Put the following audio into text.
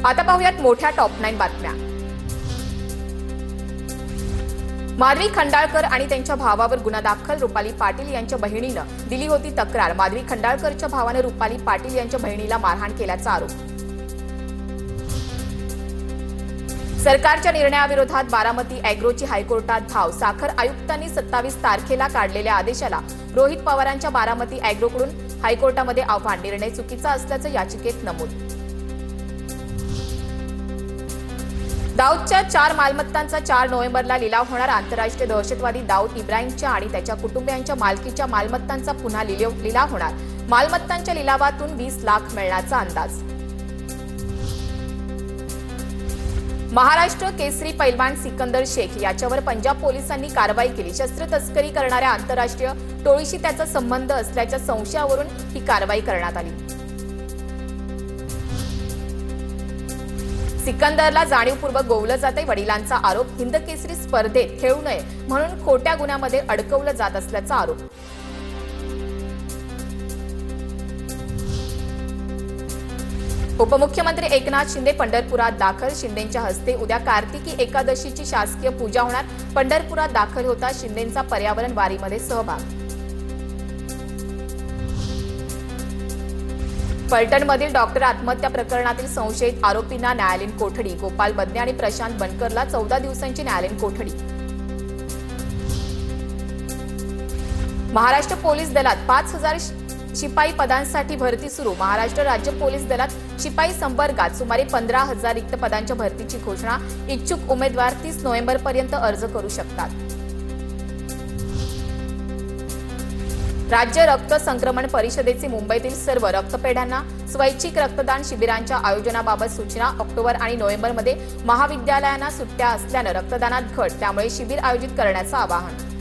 आता पाहूयात मोठ्या टॉप 9 बातम्या। माधवी खंडाळकर आणि त्यांच्या भावावर गुन्हा दाखल। रुपाली पाटील यांच्या बहिणीनं दिली होती तक्रार। माधवी खंडाळकरच्या भावानं रुपाली पाटील यांच्या बहिणीला मारहाण केल्याचा आरोप। सरकारच्या निर्णयाविरोधात बारामती अॅग्रोची हायकोर्टात धाव। साखर आयुक्तांनी 27 तारखेला काढलेल्या आदेशाला रोहित पवारांच्या बारामती अॅग्रोकडून हायकोर्टामध्ये आव्हान। निर्णय चुकीचा असल्याचं याचिकेत नमूद। दाऊदच्या 4 मालमत्तांचा 4 नोव्हेंबरला लिलाव होणार। आंतरराष्ट्रीय दहशतवादी दाऊद इब्राहिमच्या आणि त्याच्या कुटुंबियांच्या मालकीच्या मालमत्तांचा पुन्हा लिलाव होणार। मालमत्तांच्या लिलावातून 20 लाख मिळण्याचा अंदाज। महाराष्ट्र केसरी पैलवान सिकंदर शेख याच्यावर पंजाब पोलिसांनी कारवाई केली। शस्त्र तस्करी करणाऱ्या आंतरराष्ट्रीय टोळीशी त्याचा संबंध असल्याच्या संशयावरून ही कारवाई करण्यात आली। सिकंदरला जाणीवपूर्वक गोवलं जाते। वडिलांचा आरोप, हिंद केसरी स्पर्धेत खेळू नये म्हणून खोट्या गुन्ह्यामध्ये अडकवलं जात असल्याचा आरोप। उपमुख्यमंत्री एकनाथ शिंदे पंढरपुरात दाखल। शिंदेंच्या हस्ते उद्या कार्तिकी एकादशीची शासकीय पूजा होणार। पंढरपुरात दाखल होता शिंदेंचा पर्यावरण वारीमध्ये सहभाग। फलटणमधील डॉक्टर आत्महत्या प्रकरणातील संशयित आरोपींना न्यायालयीन कोठडी। गोपाल बदने आणि प्रशांत बनकरला 14 दिवसांची न्यायालयीन कोठडी। महाराष्ट्र पोलीस दलात 5000 शिपाई पदांसाठी भरती सुरू। महाराष्ट्र राज्य पोलीस दलात शिपाई संवर्गात सुमारे 15000 रिक्त पदांच्या भरतीची घोषणा। इच्छुक उमेदवार 30 नोव्हेंबरपर्यंत अर्ज करू शकतात। राज्य रक्त संक्रमण परिषदेचे मुंबईतील सर्व रक्तपेढ्यांना स्वैच्छिक रक्तदान शिबिरांच्या आयोजनाबाबत सूचना। ऑक्टोबर आणि नोव्हेंबरमध्ये महाविद्यालयांना सुट्ट्या असल्यानं रक्तदानात घट, त्यामुळे शिबिर आयोजित करण्याचं आवाहन।